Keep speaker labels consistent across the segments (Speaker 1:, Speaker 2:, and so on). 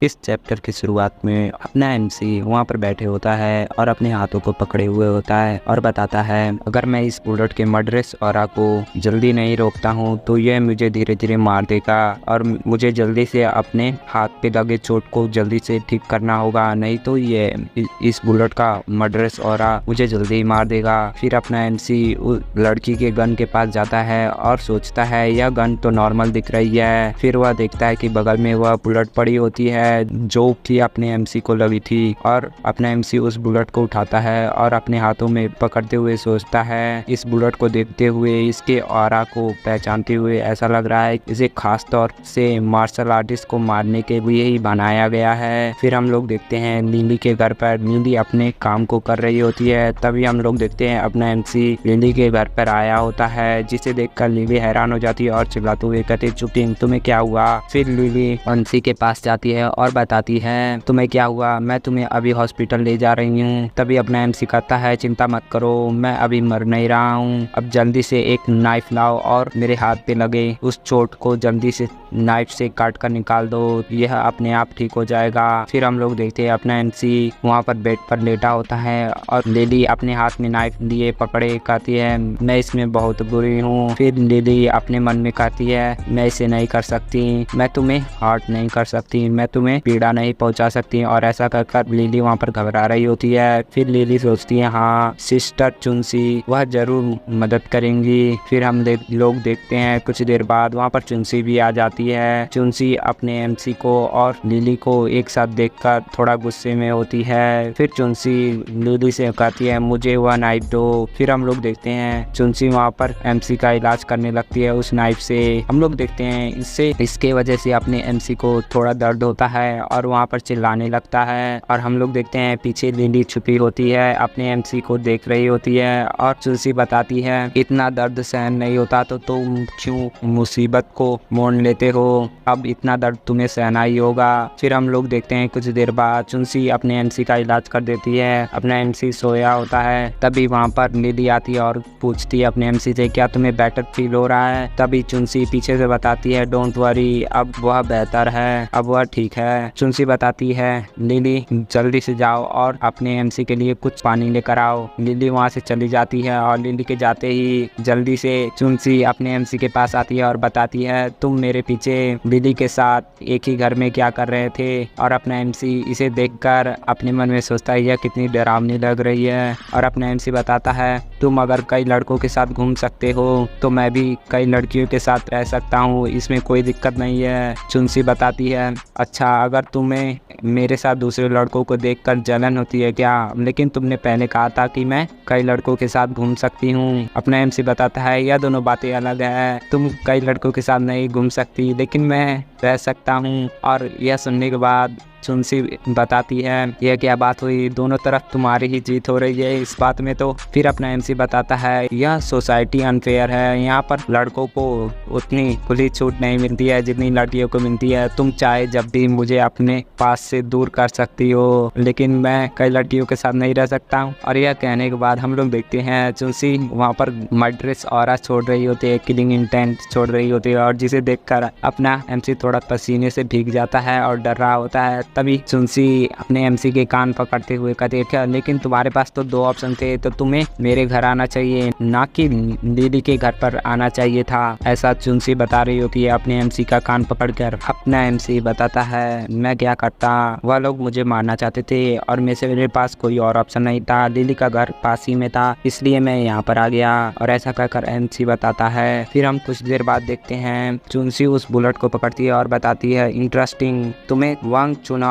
Speaker 1: इस चैप्टर की शुरुआत में अपना एमसी वहाँ पर बैठे होता है और अपने हाथों को पकड़े हुए होता है और बताता है, अगर मैं इस बुलेट के मर्डरस ऑरा को जल्दी नहीं रोकता हूँ तो यह मुझे धीरे धीरे मार देगा और मुझे जल्दी से अपने हाथ पे लगे चोट को जल्दी से ठीक करना होगा, नहीं तो ये इस बुलेट का मर्डरस ऑरा मुझे जल्दी ही मार देगा। फिर अपना एमसी उस लड़की के गन के पास जाता है और सोचता है यह गन तो नॉर्मल दिख रही है। फिर वह देखता है कि बगल में वह बुलेट पड़ी होती है जो कि अपने एमसी को लगी थी और अपना एमसी उस बुलेट को उठाता है और अपने हाथों में पकड़ते हुए सोचता है, इस बुलेट को देखते हुए, इसके ऑरा को पहचानते हुए ऐसा लग रहा है इसे खास तौर से मार्शल आर्टिस्ट को मारने के लिए ही बनाया गया है। फिर हम लोग देखते हैं लिली के घर पर लिली अपने काम को कर रही होती है, तभी हम लोग देखते हैं अपना एमसी लिली के घर पर आया होता है, जिसे देखकर लिली हैरान हो जाती है और चिल्लाते हुए कहती, चुप्पी, तुम्हें क्या हुआ। फिर लिली एमसी के पास जाती है और बताती है, तुम्हें क्या हुआ, मैं तुम्हें अभी हॉस्पिटल ले जा रही हूँ। तभी अपना एमसी कहता है, चिंता मत करो, मैं अभी मर नहीं रहा हूँ, अब जल्दी से एक नाइफ लाओ और मेरे हाथ पे लगे उस चोट को जल्दी से नाइफ से काट कर निकाल दो, यह अपने आप ठीक हो जाएगा। फिर हम लोग देखते हैं अपना एमसी वहाँ पर बेड पर लेटा होता है और लिली अपने हाथ में नाइफ लिए पकड़े कहती है, मैं इसमें बहुत बुरी हूँ। फिर लिली अपने मन में कहती है, मैं इसे नहीं कर सकती, मैं तुम्हें हर्ट नहीं कर सकती, मैं तुम्हें पीड़ा नहीं पहुंचा सकती, और ऐसा कर लिली वहाँ पर घबरा रही होती है। फिर लिली सोचती है, हाँ सिस्टर चुनसी वह जरूर मदद करेंगी। फिर हम लोग देखते हैं कुछ देर बाद वहाँ पर चुनसी भी आ जाती है। चुनसी अपने एमसी को और लिली को एक साथ देखकर थोड़ा गुस्से में होती है। फिर चुनसी लिली से कहती है, मुझे वह नाइफ दो। फिर हम लोग देखते हैं चुनसी वहाँ पर एमसी का इलाज करने लगती है उस नाइफ से। हम लोग देखते हैं इसके वजह से अपने एमसी को थोड़ा दर्द होता है और वहाँ पर चिल्लाने लगता है, और हम लोग देखते हैं पीछे लिली छुपी होती है, अपने एमसी को देख रही होती है और चुनसी बताती है, इतना दर्द सहन नहीं होता तो तुम क्यों मुसीबत को मोड़ लेते हो, अब इतना दर्द तुम्हें सहना ही होगा। फिर हम लोग देखते हैं कुछ देर बाद चुनसी अपने एमसी का इलाज कर देती है, अपना एमसी सोया होता है। तभी वहाँ पर लिली आती है और पूछती है अपने एमसी से, क्या तुम्हें बेटर फील हो रहा है। तभी चुनसी पीछे से बताती है, डोंट वरी, अब वह बेहतर है, अब वह ठीक है। चुनसी बताती है, लिली जल्दी से जाओ और अपने एमसी के लिए कुछ पानी लेकर आओ। लिली वहाँ से चली जाती है और लिली के जाते ही जल्दी से चुनसी अपने एमसी के पास आती है और बताती है, तुम मेरे पीछे लिली के साथ एक ही घर में क्या कर रहे थे। और अपना एमसी इसे देखकर अपने मन में सोचता है, यह कितनी डरावनी लग रही है। और अपना एमसी बताता है, तुम अगर कई लड़कों के साथ घूम सकते हो तो मैं भी कई लड़कियों के साथ रह सकता हूँ, इसमें कोई दिक्कत नहीं है। चुनसी बताती है, अच्छा अगर तुम्हें मेरे साथ दूसरे लड़कों को देखकर जलन होती है क्या, लेकिन तुमने पहले कहा था कि मैं कई लड़कों के साथ घूम सकती हूँ। अपना एमसी बताता है, यह दोनों बातें अलग है, तुम कई लड़कों के साथ नहीं घूम सकती लेकिन मैं रह सकता हूँ। और यह सुनने के बाद चुनसी बताती है, यह क्या बात हुई, दोनों तरफ तुम्हारी ही जीत हो रही है इस बात में तो। फिर अपना एमसी बताता है, यह सोसाइटी अनफेयर है, यहाँ पर लड़कों को उतनी खुली छूट नहीं मिलती है जितनी लड़कियों को मिलती है, तुम चाहे जब भी मुझे अपने पास से दूर कर सकती हो लेकिन मैं कई लड़कियों के साथ नहीं रह सकता हूँ। और यह कहने के बाद हम लोग देखते हैं चुनसी वहाँ पर मर्डरस ऑरा छोड़ रही होती है, किलिंग इंटेंट छोड़ रही होती है, और जिसे देखकर अपना एमसी थोड़ा पसीने से भीग जाता है और डर रहा होता है। तभी चुनसी अपने एमसी के कान पकड़ते हुए कहती है, लेकिन तुम्हारे पास तो दो ऑप्शन थे, तो तुम्हें मेरे घर आना चाहिए ना कि लिली के घर पर आना चाहिए था, ऐसा चुनसी बता रही होती है अपने एमसी का कान पकड़कर। अपना एमसी बताता है, मैं क्या करता, वह लोग मुझे मारना चाहते थे और मेरे पास कोई और ऑप्शन नहीं था, लिली का घर पास ही में था इसलिए मैं यहाँ पर आ गया, और ऐसा कहकर एमसी बताता है। फिर हम कुछ देर बाद देखते हैं चुनसी उस बुलेट को पकड़ती है और बताती है, इंटरेस्टिंग, तुम्हें वांग चुनाव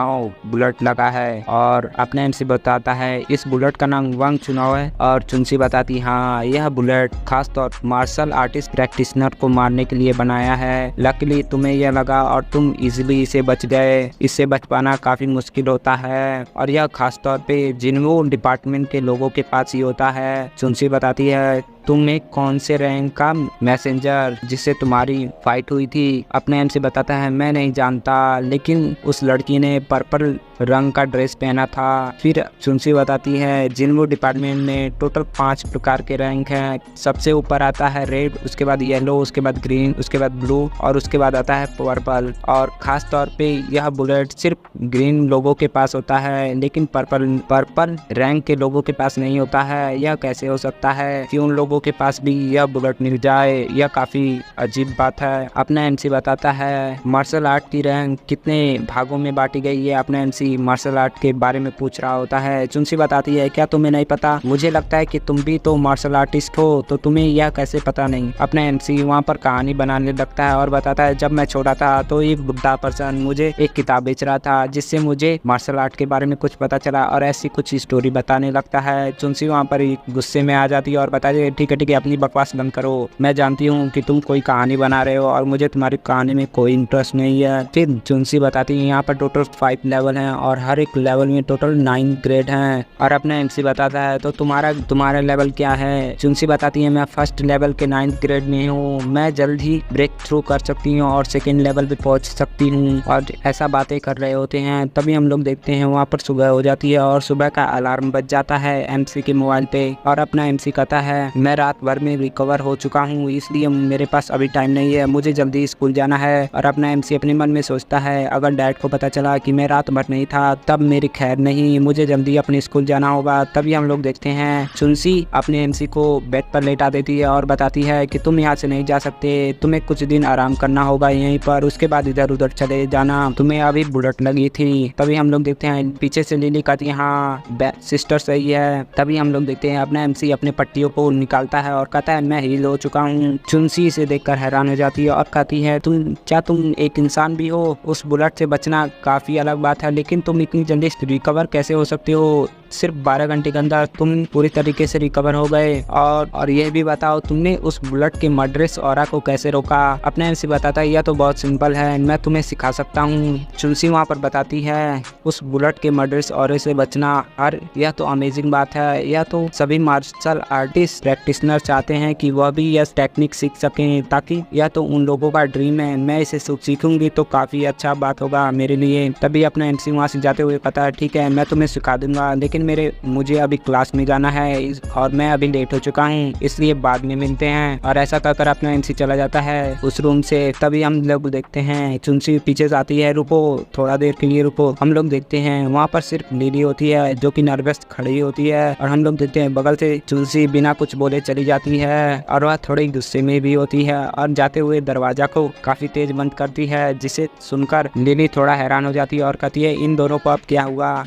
Speaker 1: बुलेट लगा है। और अपने एमसी बताता है, इस बुलेट का नाम वांग चुनाव है। और चुनसी बताती, हाँ यह बुलेट खास तौर मार्शल आर्टिस्ट प्रैक्टिशनर को मारने के लिए बनाया है, लकीली तुम्हें यह लगा और तुम इजीली इसे बच गए, इससे बच पाना काफी मुश्किल होता है और यह खास तौर पे जिन्हों डिपार्टमेंट के लोगों के पास ही होता है। चुनसी बताती है, तुम्हें कौन से रैंक का मैसेंजर जिससे तुम्हारी फाइट हुई थी? अपने एमसी बताता है मैं नहीं जानता, लेकिन उस लड़की ने पर्पल रंग का ड्रेस पहना था। फिर चुनसी बताती है जिनवो डिपार्टमेंट में टोटल 5 प्रकार के रैंक हैं। सबसे ऊपर आता है रेड, उसके बाद येलो, उसके बाद ग्रीन, उसके बाद ब्लू और उसके बाद आता है पर्पल। और ख़ास तौर पे यह बुलेट सिर्फ ग्रीन लोगों के पास होता है, लेकिन पर्पल रैंक के लोगों के पास नहीं होता है। यह कैसे हो सकता है कि उन लोगों के पास भी यह बुलेट मिल जाए? यह काफ़ी अजीब बात है। अपना एमसी बताता है मार्शल आर्ट की रैंक कितने भागों में बांटी गई है। अपना एमसी मार्शल आर्ट के बारे में पूछ रहा होता है। चुनसी बताती है क्या तुम्हें नहीं पता? मुझे लगता है कि तुम भी तो मार्शल आर्टिस्ट हो, तो तुम्हें यह कैसे पता नहीं? अपना एमसी वहाँ पर कहानी बनाने लगता है और बताता है जब मैं छोटा था तो एक बुढ़ा पर्सन मुझे एक किताब बेच रहा था जिससे मुझे मार्शल आर्ट के बारे में कुछ पता चला, और ऐसी कुछ स्टोरी बताने लगता है। चुनसी वहाँ पर गुस्से में आ जाती है और बताती है ठीक है अपनी बकवास बंद करो, मैं जानती हूँ कि तुम कोई कहानी बना रहे हो और मुझे तुम्हारी कहानी में कोई इंटरेस्ट नहीं है। फिर चुनसी बताती है यहाँ पर टोटल 5 लेवल हैं और हर एक लेवल में टोटल 9 ग्रेड हैं। और अपना एमसी बताता है तो तुम्हारा लेवल क्या है? चुनसी बताती है मैं फर्स्ट लेवल के 9th ग्रेड में हूँ, मैं जल्द ही ब्रेक थ्रू कर सकती हूँ और सेकेंड लेवल पे पहुँच सकती हूँ। और ऐसा बातें कर रहे होते हैं तभी हम लोग देखते हैं वहाँ पर सुबह हो जाती है और सुबह का अलार्म बज जाता है एमसी के मोबाइल पे। और अपना एमसी कहता है मैं रात भर में रिकवर हो चुका हूँ, इसलिए मेरे पास अभी टाइम नहीं है, मुझे जल्दी स्कूल जाना है। और अपना एमसी अपने मन में सोचता है अगर डैड को पता चला कि मैं रात भर नहीं था तब मेरी खैर नहीं, मुझे जल्दी अपने स्कूल जाना होगा। तभी हम लोग देखते हैं चुनसी अपने एमसी को बेड पर लेटा देती है और बताती है कि तुम यहाँ से नहीं जा सकते, तुम्हें कुछ दिन आराम करना होगा यहीं पर, उसके बाद इधर उधर चले जाना, तुम्हें अभी बुलेट लगी थी। तभी हम लोग देखते हैं पीछे से लिली कहती है हाँ सिस्टर सही है। तभी हम लोग देखते हैं अपना एमसी अपने पट्टियों को निकालता है और कहता है मैं हील हो चुका हूँ। चुनसी इसे देखकर हैरान हो जाती है और कहती है तुम एक इंसान भी हो? उस बुलेट से बचना काफी अलग बात है, लेकिन तुम इतनी जल्दी रिकवर कैसे हो सकते हो? सिर्फ 12 घंटे के अंदर तुम पूरी तरीके से रिकवर हो गए। और यह भी बताओ तुमने उस बुलेट के मर्डरस ऑरा को कैसे रोका? अपने एमसी बताता है यह तो बहुत सिंपल है, मैं तुम्हें सिखा सकता हूँ। चुनसी वहाँ पर बताती है उस बुलेट के मर्डरस ऑरे से बचना, और यह तो अमेजिंग बात है, यह तो सभी मार्शल आर्टिस्ट प्रैक्टिशनर चाहते हैं कि वह भी यह टेक्निक सीख सकें, ताकि यह तो उन लोगों का ड्रीम है, मैं इसे सीखूंगी तो काफी अच्छा बात होगा मेरे लिए। तभी अपना एमसी वहाँ से जाते हुए कहता है ठीक है मैं तुम्हें सिखा दूंगा, लेकिन मुझे अभी क्लास में जाना है और मैं अभी लेट हो चुका हूँ, इसलिए बाद में मिलते हैं। और ऐसा कहकर अपना एमसी चला जाता है उस रूम से। तभी हम लोग देखते हैं चुनसी पीछे से आती है रुको थोड़ा देर के लिए रुको। हम लोग देखते हैं वहाँ पर सिर्फ लिली होती है जो कि नर्वस खड़ी होती है, और हम लोग देखते हैं बगल से चुनसी बिना कुछ बोले चली जाती है और वह थोड़ी गुस्से में भी होती है और जाते हुए दरवाजा को काफी तेज बंद करती है, जिसे सुनकर लिली थोड़ा हैरान हो जाती है और कहती है इन दोनों को अब क्या हुआ?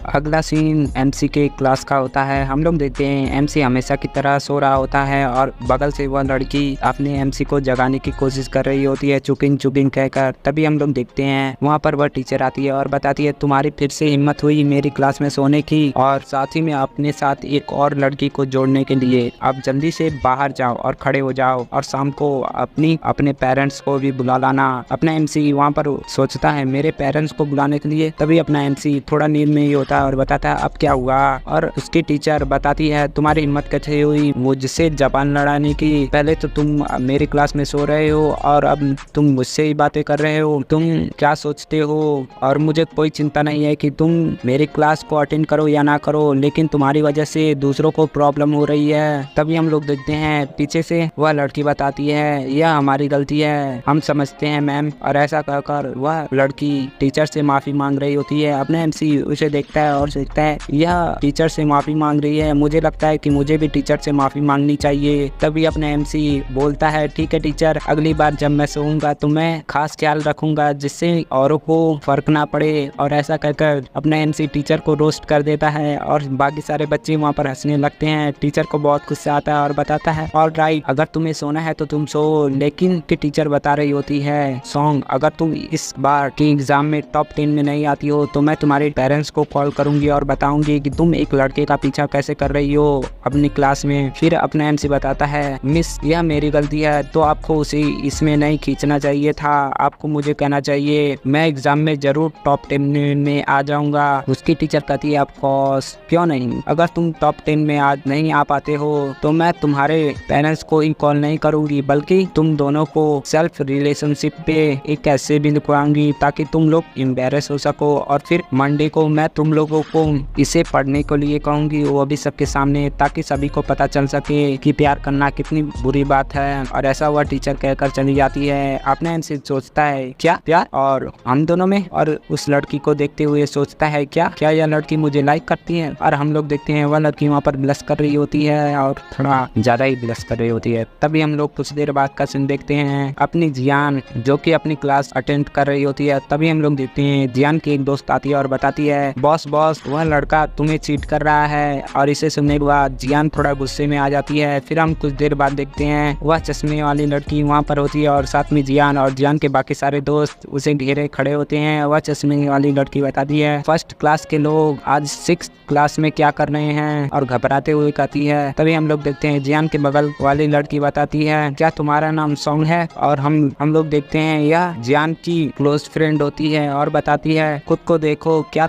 Speaker 1: अगला सीन एमसी के क्लास का होता है। हम लोग देखते हैं एमसी हमेशा की तरह सो रहा होता है और बगल से वह लड़की अपने एमसी को जगाने की कोशिश कर रही होती है चुकिंग चुकिंग कहकर। तभी हम लोग देखते हैं वहाँ पर वह टीचर आती है और बताती है तुम्हारी फिर से हिम्मत हुई मेरी क्लास में सोने की, और साथ ही में अपने साथ एक और लड़की को जोड़ने के लिए अब जल्दी से बाहर जाओ और खड़े हो जाओ, और शाम को अपने पेरेंट्स को भी बुला लाना। अपना एमसी वहाँ पर सोचता है मेरे पेरेंट्स को बुलाने के लिए। तभी अपना एमसी थोड़ा नींद में ही होता है और बताता है अब क्या हुआ, और उसकी टीचर बताती है तुम्हारी हिम्मत कैसे हुई मुझसे जबान लड़ाने की? पहले तो तुम मेरी क्लास में सो रहे हो और अब तुम मुझसे ही बातें कर रहे हो, तुम क्या सोचते हो? और मुझे कोई चिंता नहीं है कि तुम मेरी क्लास को अटेंड करो या ना करो, लेकिन तुम्हारी वजह से दूसरों को प्रॉब्लम हो रही है। तभी हम लोग देखते हैं पीछे से वह लड़की बताती है यह हमारी गलती है, हम समझते हैं मैम। और ऐसा कहकर वह लड़की टीचर से माफी मांग रही होती है। अपने एमसी उसे देखता है और सोचता है यह टीचर से माफी मांग रही है, मुझे लगता है कि मुझे भी टीचर से माफी मांगनी चाहिए। तभी अपने एमसी बोलता है ठीक है टीचर, अगली बार जब मैं सोऊंगा तो मैं खास ख्याल रखूंगा जिससे औरों को फर्क ना पड़े। और ऐसा कहकर अपने एमसी टीचर को रोस्ट कर देता है और बाकी सारे बच्चे वहाँ पर हंसने लगते हैं। टीचर को बहुत गुस्सा आता है और बताता है ऑल राइट, अगर तुम्हें सोना है तो तुम सो, लेकिन टीचर बता रही होती है सॉन्ग, अगर तुम इस बार के एग्जाम में टॉप 10 में नहीं आती हो तो मैं तुम्हारे पेरेंट्स को कॉल करूंगी और बताऊंगी कि तुम एक लड़के का पीछा कैसे कर रही हो अपनी क्लास में। फिर अपना एमसी बताता है, मिस यह मेरी गलती है, तो आपको उसे इसमें नहीं खींचना चाहिए था, आपको मुझे कहना चाहिए, मैं एग्जाम में जरूर टॉप 10 में आ जाऊंगा। उसकी टीचर कहती है, ऑफ कोर्स, क्यों नहीं, अगर तुम टॉप 10 में आज नहीं आ पाते हो तो मैं तुम्हारे पेरेंट्स को ही कॉल नहीं करूंगी, बल्कि तुम दोनों को सेल्फ रिलेशनशिप पे एक ऐसे भी लिखवाऊंगी ताकि तुम लोग एम्बेरस हो सको, और फिर मंडे को मैं तुम लोगों को इसे पढ़ने के लिए कहूंगी, वो भी सबके सामने, ताकि सभी को पता चल सके कि प्यार करना कितनी बुरी बात है। और ऐसा हुआ टीचर कहकर चली जाती है। आपने इनसे सोचता है, क्या प्यार और हम दोनों में, और उस लड़की को देखते हुए सोचता है, क्या यह लड़की मुझे लाइक करती है। और हम लोग देखते हैं वह लड़की वहाँ पर ब्लश कर रही होती है और थोड़ा ज्यादा ही ब्लश कर रही होती है। तभी हम लोग कुछ देर बाद का सीन देखते हैं, अपनी जियान जो कि अपनी क्लास अटेंड कर रही होती है। तभी हम लोग देखते हैं जियान की एक दोस्त आती है और बताती है, बॉस वह लड़का तुम्हें चीट कर रहा है। और इसे सुनने के बाद जियान थोड़ा गुस्से में आ जाती है। फिर हम कुछ देर बाद देखते हैं वह चश्मे वाली लड़की वहाँ पर होती है और साथ में जियान और जियान के बाकी सारे दोस्त उसे घेरे खड़े होते हैं। वह चश्मे वाली लड़की बताती है, फर्स्ट क्लास के लोग आज 6th क्लास में क्या कर रहे हैं, और घबराते हुए कहती है। तभी हम लोग देखते हैं जियान के बगल वाली लड़की बताती है, क्या तुम्हारा नाम सॉन्ग है। और हम लोग देखते हैं यह जियान की क्लोज फ्रेंड होती है और बताती है, खुद को देखो, क्या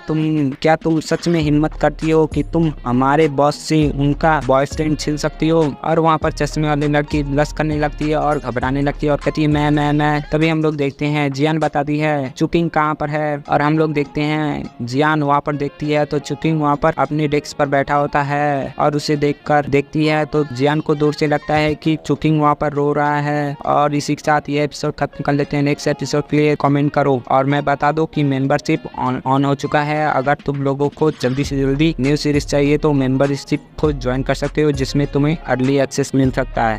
Speaker 1: तुम सच में हिम्मत करती हो कि तुम हमारे बॉस से उनका बॉयफ्रेंड छीन सकती हो। और वहाँ पर चश्मे वाली लड़की ब्लश करने लगती है और घबराने लगती है और कहती है, मैं। तभी हम लोग देखते हैं जियान बताती है, चुकिंग कहाँ पर है। और हम लोग देखते हैं जियान वहाँ पर देखती है तो चुकिंग वहाँ पर अपने डेस्क पर बैठा होता है और उसे देखकर देखती है तो जियान को दूर से लगता है कि चुकिंग वहाँ पर रो रहा है। और इसी के साथ ये एपिसोड खत्म कर लेते हैं। नेक्स्ट एपिसोड के लिए कमेंट करो और मैं बता दूं कि मेंबरशिप ऑन हो चुका है। अगर तुम लोगों को जल्दी से जल्दी न्यू सीरीज चाहिए तो मेंबरशिप को ज्वाइन कर सकते हो, जिसमें तुम्हें अर्ली एक्सेस मिल सकता है।